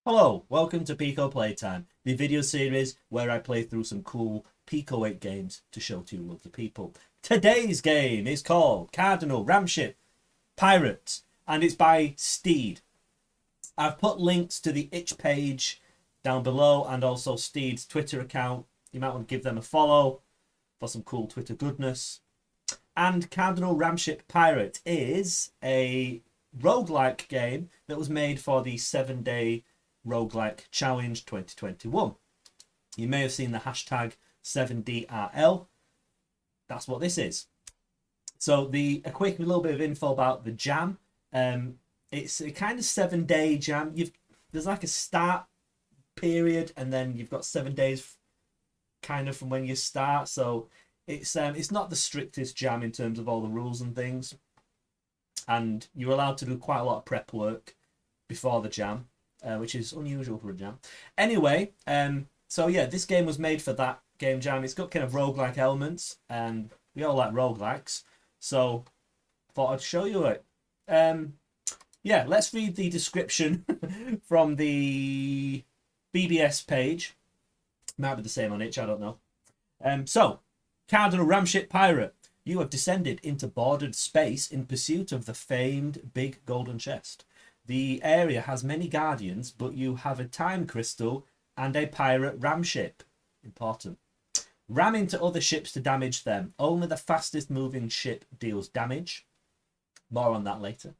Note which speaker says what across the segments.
Speaker 1: Hello, welcome to Pico Playtime, the video series where I play through some cool Pico 8 games to show to you lovely people. Today's game is called Cardinal Ramship Pirate, and it's by Steed. I've put links to the itch page down below and also Steed's Twitter account. You might want to give them a follow for some cool Twitter goodness. And Cardinal Ramship Pirate is a roguelike game that was made for the 7-day roguelike challenge 2021. You may have seen the hashtag 7DRL. That's what this is. So a quick little bit of info about the jam. It's a kind of 7-day jam. There's like a start period and then you've got 7 days kind of from when you start. So it's not the strictest jam in terms of all the rules and things. And you're allowed to do quite a lot of prep work before the jam. Which is unusual for a jam. Anyway, so yeah, this game was made for that game jam. It's got kind of roguelike elements, and we all like roguelikes. So, thought I'd show you it. Yeah, let's read the description from the BBS page. Might be the same on itch, I don't know. So, Cardinal Ramship Pirate, you have descended into bordered space in pursuit of the famed big golden chest. The area has many guardians, but you have a time crystal and a pirate ramship. Important. Ram into other ships to damage them. Only the fastest moving ship deals damage. More on that later.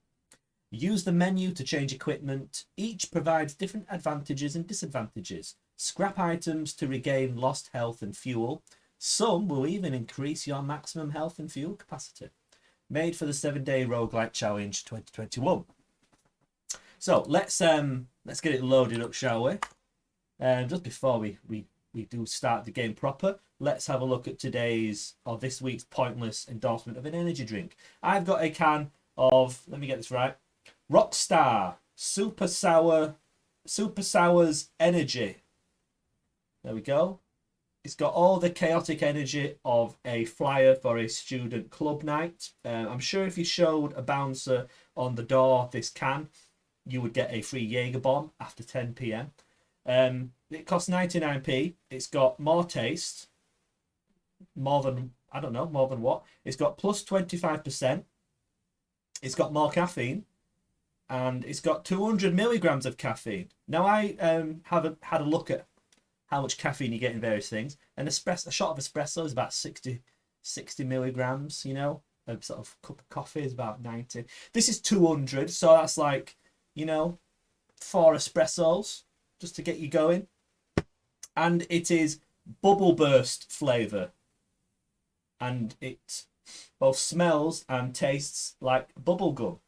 Speaker 1: Use the menu to change equipment. Each provides different advantages and disadvantages. Scrap items to regain lost health and fuel. Some will even increase your maximum health and fuel capacity. Made for the 7-day roguelike challenge 2021. So let's get it loaded up, shall we? Just before we do start the game proper, let's have a look at this week's pointless endorsement of an energy drink. I've got a can of, let me get this right, Rockstar Super Sours Energy. There we go. It's got all the chaotic energy of a flyer for a student club night. I'm sure if you showed a bouncer on the door this can, you would get a free Jaeger bomb after 10 p.m. It costs 99p. It's got more taste. More than what? It's got plus 25%. It's got more caffeine. And it's got 200 milligrams of caffeine. Now, I haven't had a look at how much caffeine you get in various things. A shot of espresso is about 60 milligrams, you know. A sort of cup of coffee is about 90. This is 200, so that's like, 4 espressos just to get you going. And it is bubble burst flavour. And it both smells and tastes like bubble gum.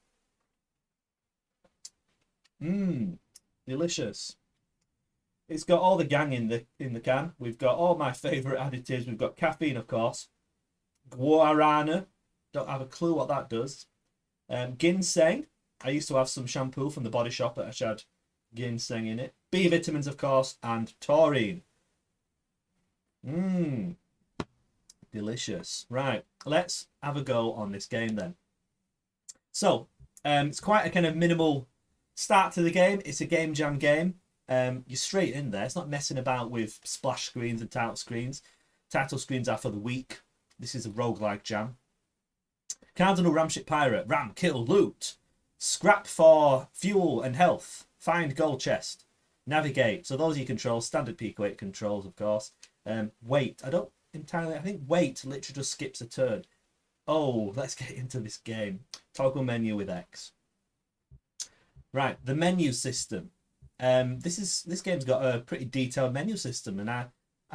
Speaker 1: Delicious. It's got all the gang in the can. We've got all my favourite additives. We've got caffeine, of course. Guarana. Don't have a clue what that does. Ginseng. I used to have some shampoo from the Body Shop that had ginseng in it. B vitamins, of course, and taurine. Delicious. Right, let's have a go on this game then. So, it's quite a kind of minimal start to the game. It's a game jam game. You're straight in there. It's not messing about with splash screens and title screens. Title screens are for the weak. This is a roguelike jam. Cardinal Ramship Pirate. Ram, kill, loot. Scrap for fuel and health. Find gold chest. Navigate. So those are your controls. Standard Pico 8 controls, of course. Wait. I think wait literally just skips a turn. Oh, let's get into this game. Toggle menu with X. Right, the menu system. This game's got a pretty detailed menu system, and I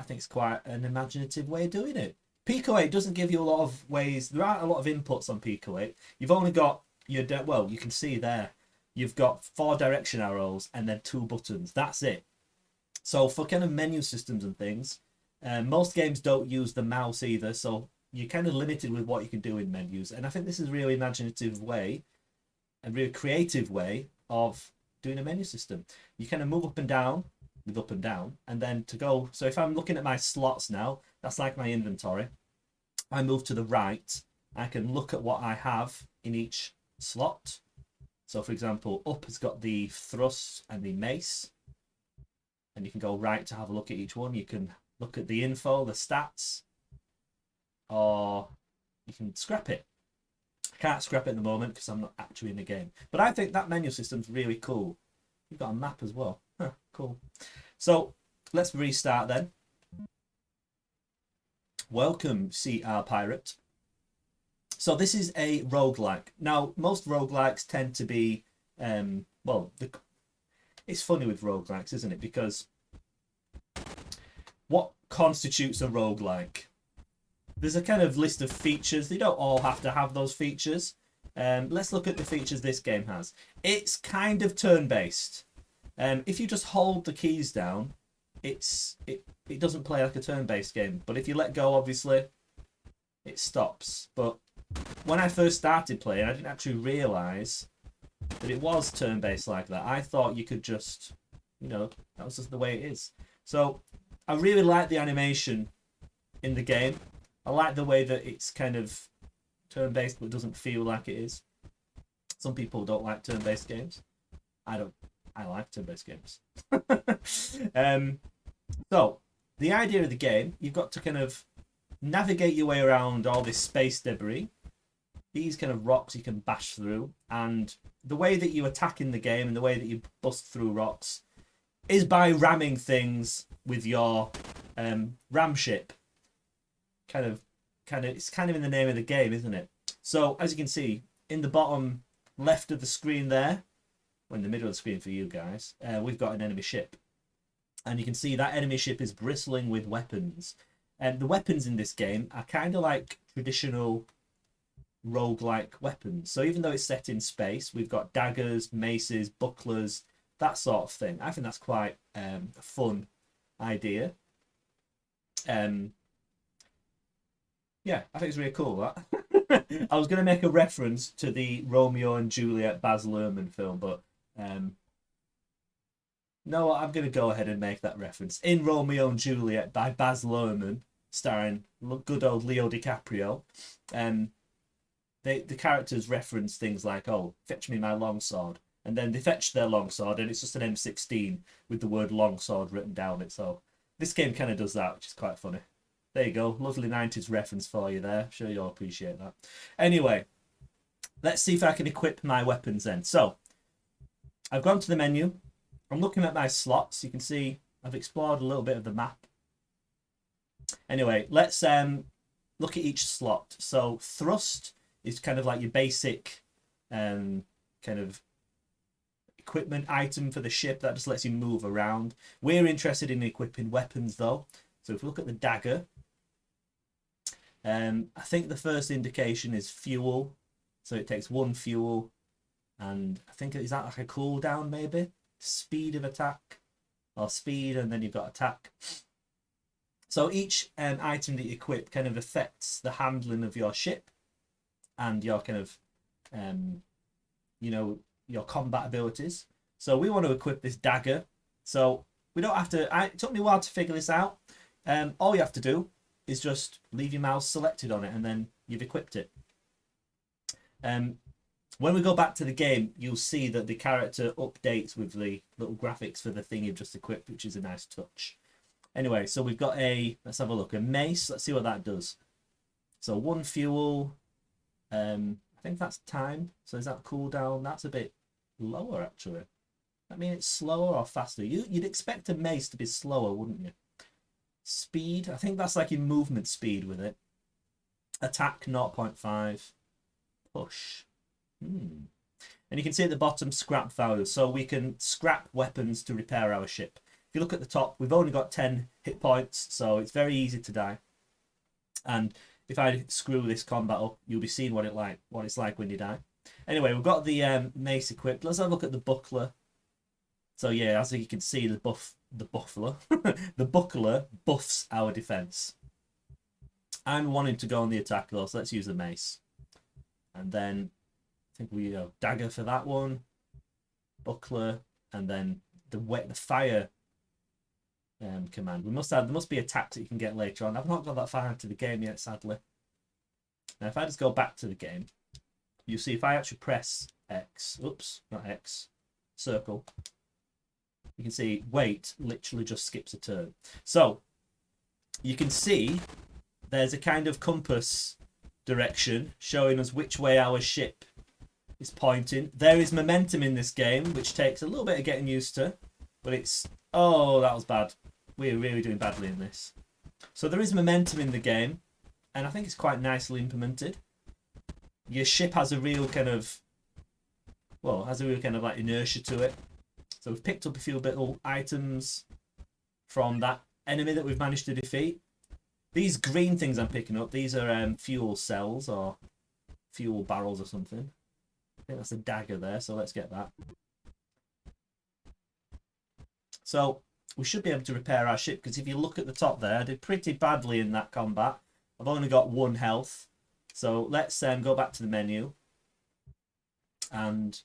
Speaker 1: think it's quite an imaginative way of doing it. Pico 8 doesn't give you a lot of ways. There aren't a lot of inputs on Pico 8. You've only got you can see there. You've got 4 direction arrows and then 2 buttons. That's it. So for kind of menu systems and things, most games don't use the mouse either. So you're kind of limited with what you can do in menus. And I think this is a really imaginative way, a really creative way of doing a menu system. You kind of move up and down with up and down, and then to go. So if I'm looking at my slots now, that's like my inventory. I move to the right. I can look at what I have in each slot. So for example, up has got the thrust and the mace. and you can go right to have a look at each one. You can look at the info, the stats, or you can scrap it. I can't scrap it at the moment because I'm not actually in the game. But I think that menu system's really cool. You've got a map as well. Huh, cool. So let's restart then. Welcome, CR Pirate. So this is a roguelike. Now, most roguelikes tend to be, it's funny with roguelikes, isn't it? Because what constitutes a roguelike? There's a kind of list of features. They don't all have to have those features. Let's look at the features this game has. It's kind of turn-based. If you just hold the keys down, it doesn't play like a turn-based game. But if you let go, obviously, it stops. But when I first started playing, I didn't actually realise that it was turn-based like that. I thought you could just, that was just the way it is. So I really like the animation in the game. I like the way that it's kind of turn-based but doesn't feel like it is. Some people don't like turn-based games. I don't. I like turn-based games. So the idea of the game, you've got to kind of navigate your way around all this space debris. These kind of rocks you can bash through, and the way that you attack in the game and the way that you bust through rocks is by ramming things with your ramship. It's kind of in the name of the game, isn't it? So as you can see in the bottom left of the screen there, or in the middle of the screen for you guys, we've got an enemy ship, and you can see that enemy ship is bristling with weapons. And the weapons in this game are kind of like traditional roguelike weapons. So even though it's set in space, we've got daggers, maces, bucklers, that sort of thing. I think that's quite a fun idea. Yeah, I think it's really cool, that. I was going to make a reference to the Romeo and Juliet Baz Luhrmann film, but no, I'm going to go ahead and make that reference. In Romeo and Juliet by Baz Luhrmann, starring good old Leo DiCaprio, the characters reference things like, oh, fetch me my longsword. And then they fetch their longsword, and it's just an M16 with the word longsword written down it. So this game kind of does that, which is quite funny. There you go. Lovely 90s reference for you there. I'm sure you'll appreciate that. Anyway, let's see if I can equip my weapons then. So I've gone to the menu. I'm looking at my slots. You can see I've explored a little bit of the map. Anyway, let's look at each slot. So thrust is kind of like your basic kind of equipment item for the ship that just lets you move around. We're interested in equipping weapons though. So if we look at the dagger, I think the first indication is fuel. So it takes 1 fuel, and I think, is that like a cooldown maybe? Speed of attack, or speed and then you've got attack. So each item that you equip kind of affects the handling of your ship and your kind of, your combat abilities. So we want to equip this dagger. So we don't have to, it took me a while to figure this out. All you have to do is just leave your mouse selected on it, and then you've equipped it. When we go back to the game, you'll see that the character updates with the little graphics for the thing you've just equipped, which is a nice touch. Anyway, so we've got let's have a look, a mace. Let's see what that does. So 1 fuel, I think that's time. So is that cooldown? That's a bit lower actually. I mean, it's slower or faster. You'd expect a mace to be slower, wouldn't you? Speed, I think that's like your movement speed with it. Attack 0.5. Push. And you can see at the bottom scrap value. So we can scrap weapons to repair our ship. If you look at the top, we've only got 10 hit points, so it's very easy to die. And if I screw this combat up, you'll be seeing what it's like when you die. Anyway, we've got the mace equipped. Let's have a look at the buckler. So yeah, as you can see, the buckler buffs our defense. I'm wanting to go on the attack though, so let's use the mace. And then I think we dagger for that one, buckler, and then the fire command. There must be attacks that you can get later on. I've not got that far into the game yet, sadly. Now if I just go back to the game, you see if I actually press X, oops, not X, circle, You can see wait literally just skips a turn. So you can see there's a kind of compass direction showing us which way our ship is pointing. There is momentum in this game, which takes a little bit of getting used to, but it's... Oh, that was bad. We're really doing badly in this. So there is momentum in the game, and I think it's quite nicely implemented. Your ship has a real kind of... Well, has a real kind of like inertia to it. So we've picked up a few little items from that enemy that we've managed to defeat. These green things I'm picking up, these are fuel cells or fuel barrels or something. I think that's a dagger there, so let's get that. So we should be able to repair our ship, because if you look at the top there, I did pretty badly in that combat. I've only got 1 health. So let's go back to the menu. And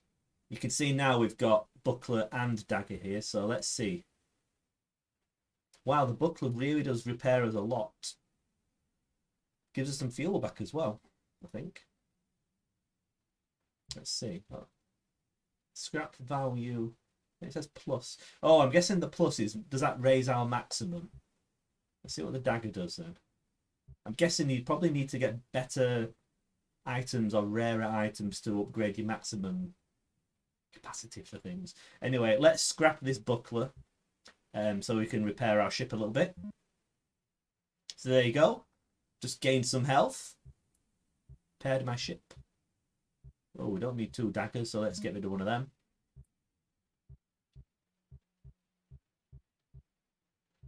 Speaker 1: you can see now we've got buckler and dagger here, so let's see. Wow, the buckler really does repair us a lot. Gives us some fuel back as well, I think. Let's see. Oh. Scrap value. It says plus. Oh, I'm guessing the plus is, does that raise our maximum? Let's see what the dagger does then. I'm guessing you probably need to get better items or rarer items to upgrade your maximum capacity for things. Anyway, let's scrap this buckler so we can repair our ship a little bit. So there you go. Just gained some health. Repaired my ship. Oh, we don't need 2 daggers, so let's get rid of one of them.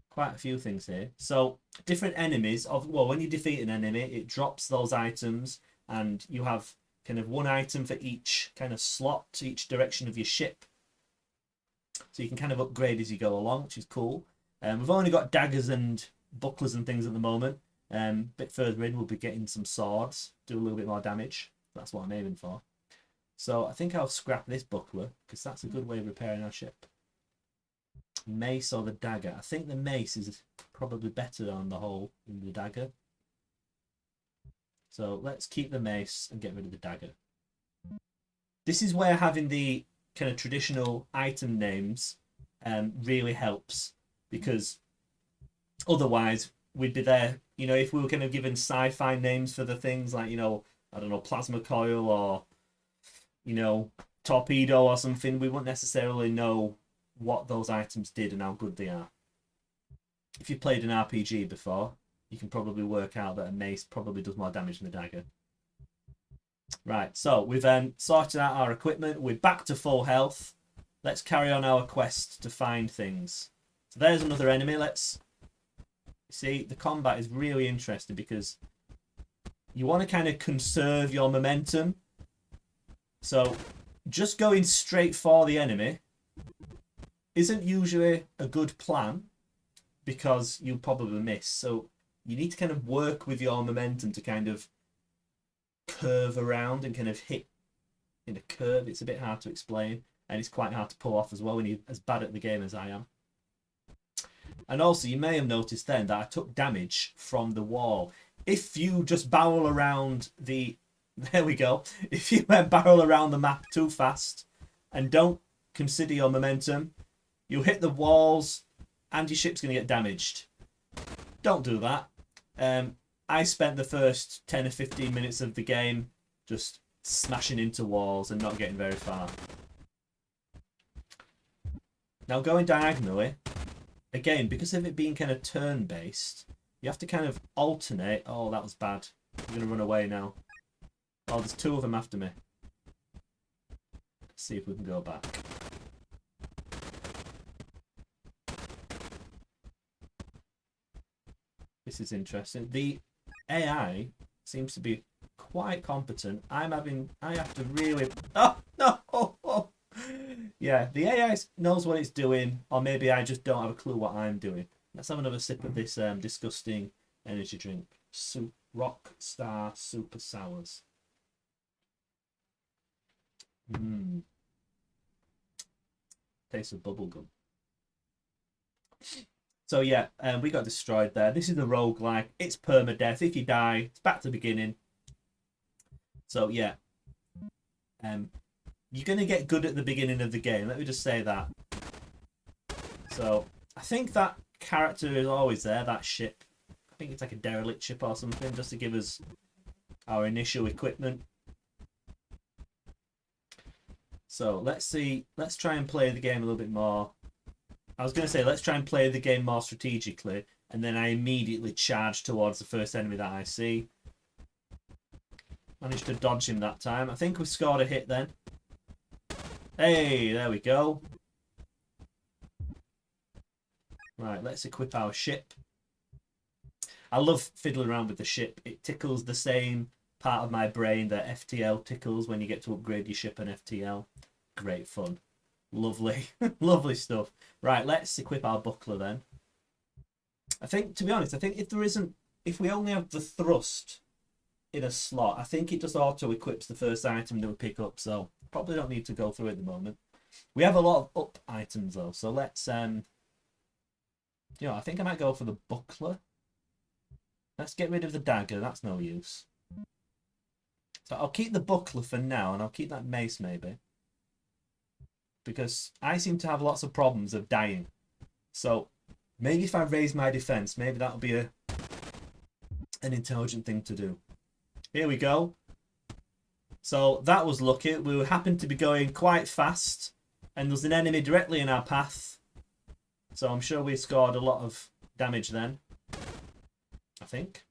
Speaker 1: Quite a few things here. So different enemies well, when you defeat an enemy, it drops those items, and you have kind of 1 item for each kind of slot, each direction of your ship. So you can kind of upgrade as you go along, which is cool. We've only got daggers and bucklers and things at the moment. A bit further in, we'll be getting some swords, do a little bit more damage. That's what I'm aiming for. So I think I'll scrap this buckler, because that's a good way of repairing our ship. Mace or the dagger? I think the mace is probably better on the whole than the dagger. So let's keep the mace and get rid of the dagger. This is where having the kind of traditional item names really helps, because otherwise we'd be there, you know, if we were kind of given sci-fi names for the things like, you know, I don't know, plasma coil or, you know, torpedo or something, we wouldn't necessarily know what those items did and how good they are. If you've played an RPG before, you can probably work out that a mace probably does more damage than a dagger. Right, so we've sorted out our equipment. We're back to full health. Let's carry on our quest to find things. So there's another enemy. Let's see. The combat is really interesting because you want to kind of conserve your momentum. So just going straight for the enemy isn't usually a good plan, because you'll probably miss. So you need to kind of work with your momentum to kind of curve around and kind of hit in a curve. It's a bit hard to explain, and it's quite hard to pull off as well when you're as bad at the game as I am. And also, you may have noticed then that I took damage from the wall. If you just barrel around the... There we go. If you barrel around the map too fast and don't consider your momentum, you'll hit the walls and your ship's going to get damaged. Don't do that. I spent the first 10 or 15 minutes of the game just smashing into walls and not getting very far. Now going diagonally, again, because of it being kind of turn-based, you have to kind of alternate. Oh, that was bad. I'm going to run away now. Oh, there's 2 of them after me. Let's see if we can go back. This is interesting. The AI seems to be quite competent. I have to really... Oh, no! Oh. Yeah, the AI knows what it's doing, or maybe I just don't have a clue what I'm doing. Let's have another sip of this disgusting energy drink. Rock Star Super Sours. Taste of bubblegum. So yeah, we got destroyed there. This is the roguelike. It's permadeath. If you die, it's back to the beginning. So yeah, you're going to get good at the beginning of the game. Let me just say that. So I think that character is always there, that ship. I think it's like a derelict ship or something, just to give us our initial equipment. So let's see. Let's try and play the game a little bit more. I was going to say, let's try and play the game more strategically, and then I immediately charge towards the first enemy that I see. Managed to dodge him that time. I think we scored a hit then. Hey, there we go. Right, let's equip our ship. I love fiddling around with the ship. It tickles the same part of my brain that FTL tickles when you get to upgrade your ship and FTL. Great fun. Lovely. Lovely stuff. Right, let's equip our buckler then. I think, to be honest, I think if we only have the thrust in a slot, I think it just auto equips the first item that we pick up, so probably don't need to go through it at the moment. We have a lot of up items though, so let's I think I might go for the buckler. Let's get rid of the dagger, that's no use. So I'll keep the buckler for now, and I'll keep that mace maybe. Because I seem to have lots of problems of dying. So maybe if I raise my defense, maybe that'll be an intelligent thing to do. Here we go. So that was lucky. We happened to be going quite fast, and there's an enemy directly in our path. So I'm sure we scored a lot of damage then. I think.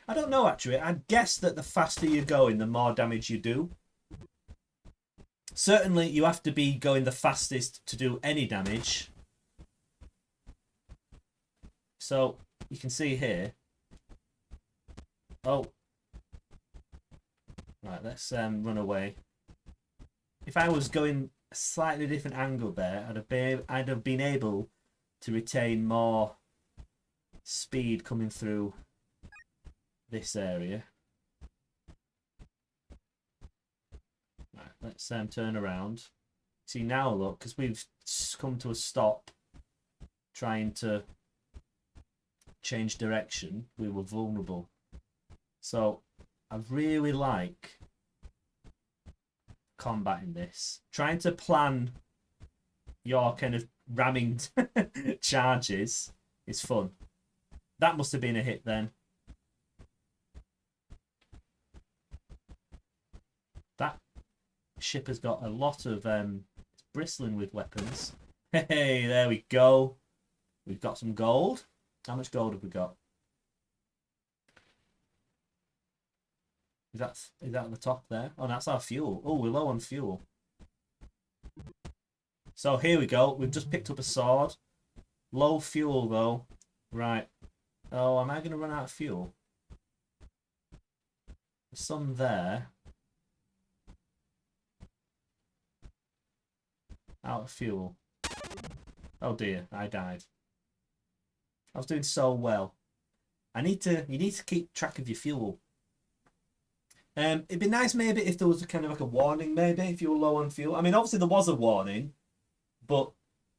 Speaker 1: I don't know actually. I'd guess that the faster you're going, the more damage you do. Certainly, you have to be going the fastest to do any damage. So, you can see here. Oh. Right, let's run away. If I was going a slightly different angle there, I'd have been able to retain more speed coming through this area. Right, let's turn around. See now, look, because we've come to a stop trying to change direction, we were vulnerable. So I really like combating this. Trying to plan your kind of ramming charges is fun. That must have been a hit then. That ship has got a lot of it's bristling with weapons. Hey, there we go. We've got some gold. How much gold have we got? Is that at the top there? Oh, that's our fuel. Oh, we're low on fuel. So here we go. We've just picked up a sword. Low fuel though. Right. Oh, am I going to run out of fuel? There's some there. Out of fuel. Oh dear, I died. I was doing so well. You need to keep track of your fuel. It'd be nice maybe if there was a kind of like a warning maybe if you were low on fuel. I mean, obviously there was a warning, but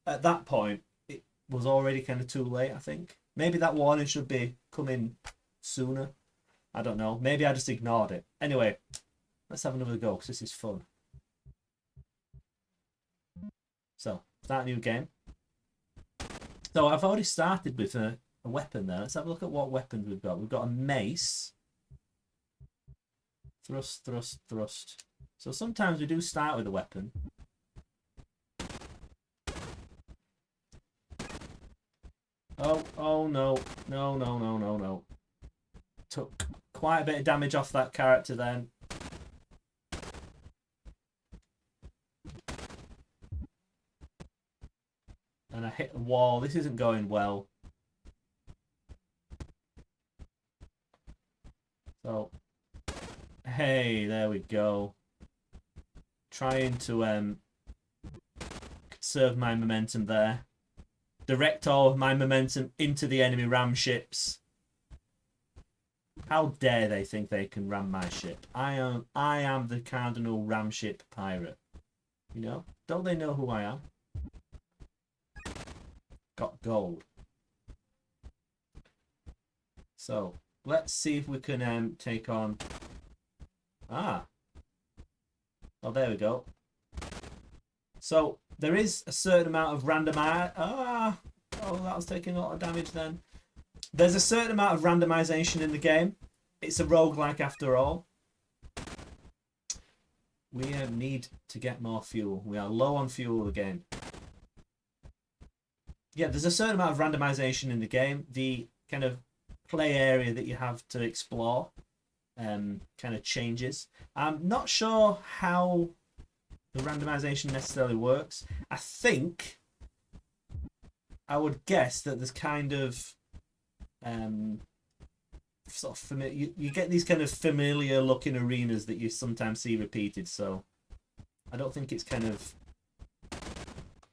Speaker 1: at that point it was already kind of too late, I think. Maybe that warning should be coming sooner. I don't know. Maybe I just ignored it. Anyway, let's have another go because this is fun. So, start a new game. So I've already started with a weapon there. Let's have a look at what weapons we've got. We've got a mace. Thrust, thrust, thrust. So sometimes we do start with a weapon. Oh no. No, no, no, no, no. Took quite a bit of damage off that character then. And I hit the wall. This isn't going well. So, hey, there we go. Trying to conserve my momentum there. Direct all of my momentum into the enemy ram ships. How dare they think they can ram my ship? I am the Cardinal Ramship Pirate. You know? Don't they know who I am? Got gold. So, let's see if we can take on... Ah. Oh, there we go. So, there is a certain amount of oh, that was taking a lot of damage then. There's a certain amount of randomization in the game. It's a roguelike after all. We need to get more fuel. We are low on fuel again. Yeah, there's a certain amount of randomization in the game. The kind of play area that you have to explore kind of changes. I'm not sure how the randomization necessarily works. I think I would guess that there's kind of sort of familiar. You get these kind of familiar looking arenas that you sometimes see repeated. So I don't think it's kind of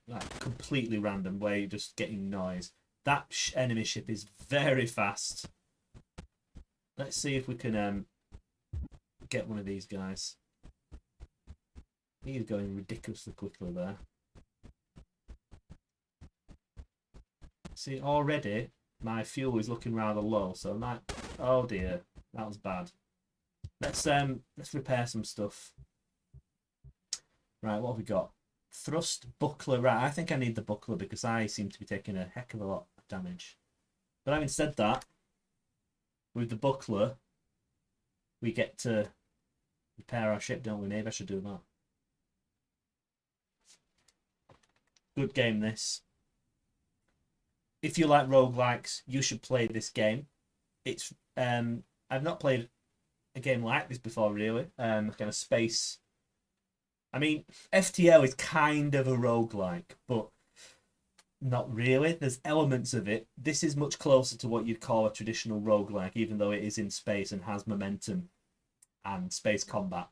Speaker 1: like completely random where you're just getting noise. That enemy ship is very fast. Let's see if we can get one of these guys. He's going ridiculously quickly there. See, already my fuel is looking rather low, so I might. Oh dear, that was bad. Let's repair some stuff. Right, what have we got? Thrust buckler. Right, I think I need the buckler because I seem to be taking a heck of a lot of damage. But having said that, with the buckler, we get to repair our ship, don't we? Maybe I should do that. Good game, this. If you like roguelikes, you should play this game. It's I've not played a game like this before, really. Kind of space. I mean, FTL is kind of a roguelike, but not really. There's elements of it. This is much closer to what you'd call a traditional roguelike, even though it is in space and has momentum and space combat.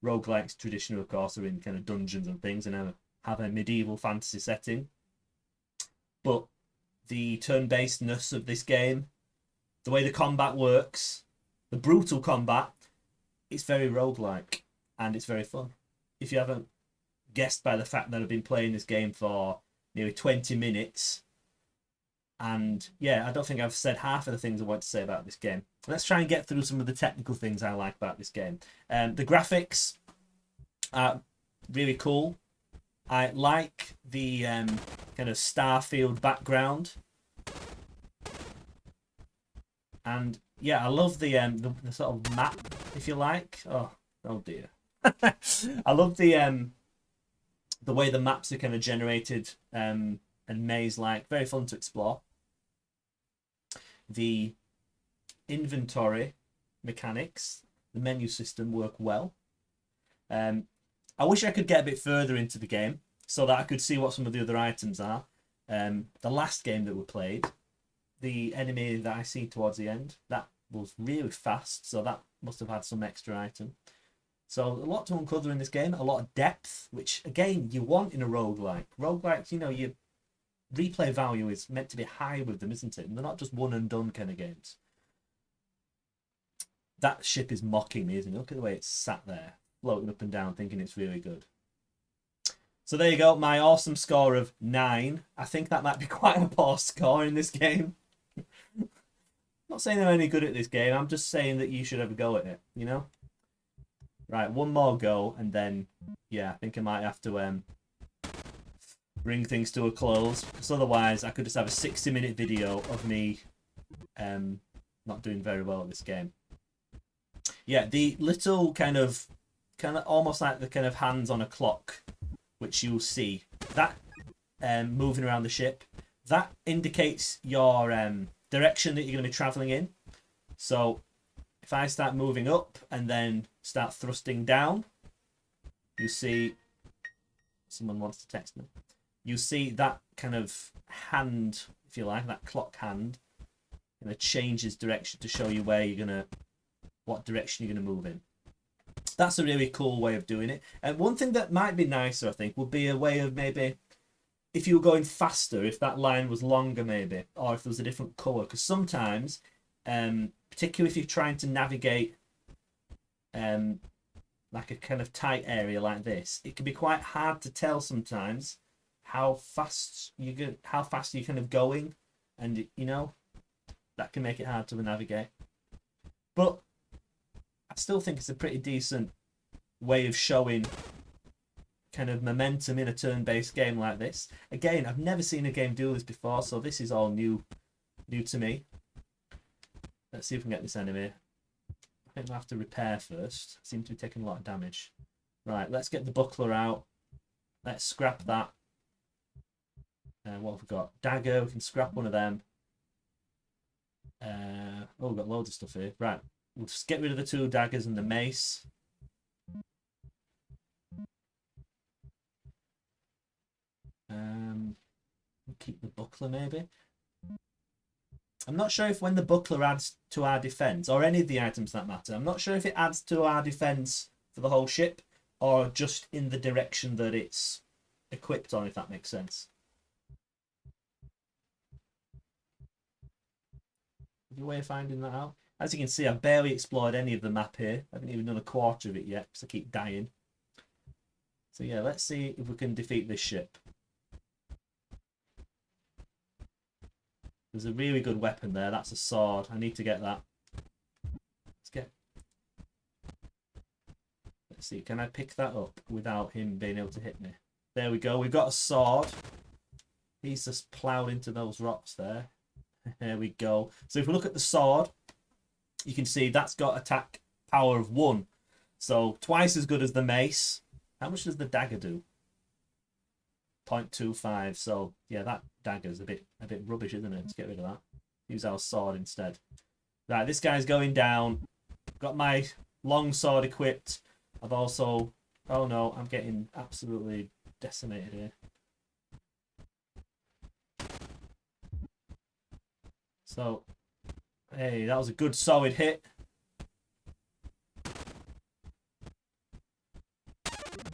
Speaker 1: Roguelikes, traditional, of course, are in kind of dungeons and things and have a medieval fantasy setting. But the turn-basedness of this game, the way the combat works, the brutal combat, it's very roguelike and it's very fun. If you haven't guessed by the fact that I've been playing this game for nearly 20 minutes, and yeah, I don't think I've said half of the things I want to say about this game. Let's try and get through some of the technical things I like about this game. The graphics are really cool. I like the kind of Starfield background, and yeah, I love the sort of map, if you like. Oh dear. I love the way the maps are kind of generated and maze-like. Very fun to explore. The inventory mechanics, the menu system work well. I wish I could get a bit further into the game so that I could see what some of the other items are. The last game that we played, the enemy that I see towards the end, that was really fast, so that must have had some extra item. So a lot to uncover in this game, a lot of depth, which again you want in a roguelike. Roguelikes, you know, your replay value is meant to be high with them, isn't it? And they're not just one and done kind of games. That ship is mocking me, isn't it? Look at the way it's sat there, floating up and down, thinking it's really good. So there you go, my awesome score of 9. I think that might be quite a poor score in this game. I'm not saying I'm any good at this game, I'm just saying that you should have a go at it, you know? Right, one more go, and then, yeah, I think I might have to bring things to a close, because otherwise I could just have a 60-minute video of me not doing very well at this game. Yeah, the little kind of almost like the kind of hands on a clock, which you'll see, that moving around the ship, that indicates your direction that you're going to be travelling in. So if I start moving up and then start thrusting down, you see, someone wants to text me, you see that kind of hand, if you like, that clock hand, kind of changes direction to show you where you're going to, what direction you're going to move in. That's a really cool way of doing it. And one thing that might be nicer, I think, would be a way of maybe, if you were going faster, if that line was longer maybe, or if there was a different colour. Because sometimes, particularly if you're trying to navigate like a kind of tight area like this, it can be quite hard to tell sometimes how fast you're kind of going, and you know, that can make it hard to navigate. But I still think it's a pretty decent way of showing kind of momentum in a turn-based game like this. Again, I've never seen a game do this before, so this is all new to me. Let's see if we can get this enemy. I think we'll have to repair first. Seem to be taking a lot of damage. Right, let's get the buckler out. Let's scrap that. What have we got? Dagger, we can scrap one of them. Oh, we've got loads of stuff here. Right, we'll just get rid of the 2 daggers and the mace. Keep the buckler maybe. I'm not sure if when the buckler adds to our defense, or any of the items that matter, I'm not sure if it adds to our defense for the whole ship, or just in the direction that it's equipped on, if that makes sense. Is there a way of finding that out? As you can see, I've barely explored any of the map here. I haven't even done a quarter of it yet, because I keep dying. So yeah, let's see if we can defeat this ship. There's a really good weapon there. That's a sword. I need to get that. Let's see. Can I pick that up without him being able to hit me? There we go. We've got a sword. He's just ploughed into those rocks there. There we go. So if we look at the sword, you can see that's got attack power of 1. So twice as good as the mace. How much does the dagger do? 0.25. So yeah, that dagger's a bit rubbish, isn't it? Let's get rid of that. Use our sword instead. Right, this guy's going down. Got my long sword equipped. I've also... Oh no, I'm getting absolutely decimated here. So, hey, that was a good solid hit.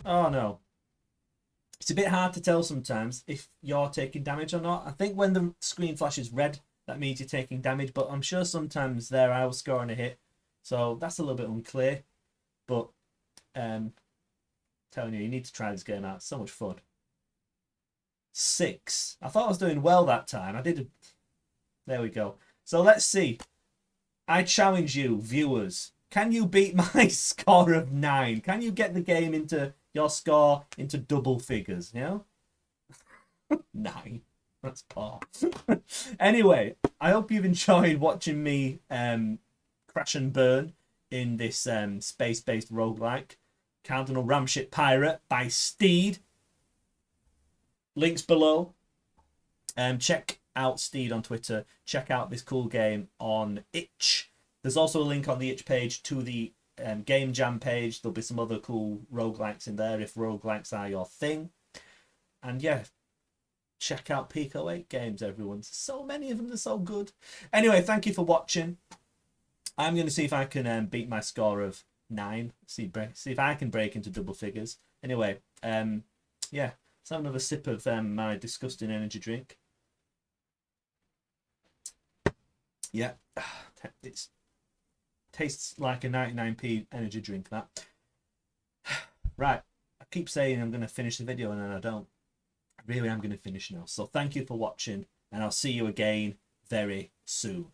Speaker 1: Oh no. It's a bit hard to tell sometimes if you're taking damage or not. I think when the screen flashes red, that means you're taking damage, but I'm sure sometimes there I was scoring a hit. So that's a little bit unclear. But telling you need to try this game out. It's so much fun. 6. I thought I was doing well that time. I did. There we go. So let's see. I challenge you, viewers. Can you beat my score of 9? Can you get the game into your score into double figures? You know, 9. That's poor. Anyway, I hope you've enjoyed watching me crash and burn in this space-based roguelike. Cardinal Ramship Pirate by Steed. Links below. Check out Steed on Twitter. Check out this cool game on Itch. There's also a link on the Itch page to the Game Jam page. There'll be some other cool roguelikes in there if roguelikes are your thing. And yeah, check out Pico 8 games, everyone. So many of them, they're so good. Anyway, thank you for watching. I'm going to see if I can beat my score of 9. See if I can break into double figures. Anyway, yeah, let's have another sip of my disgusting energy drink. Yeah, it tastes like a 99p energy drink, that. Right, I keep saying I'm going to finish the video and then I don't. Really, I'm going to finish now. So thank you for watching, and I'll see you again very soon.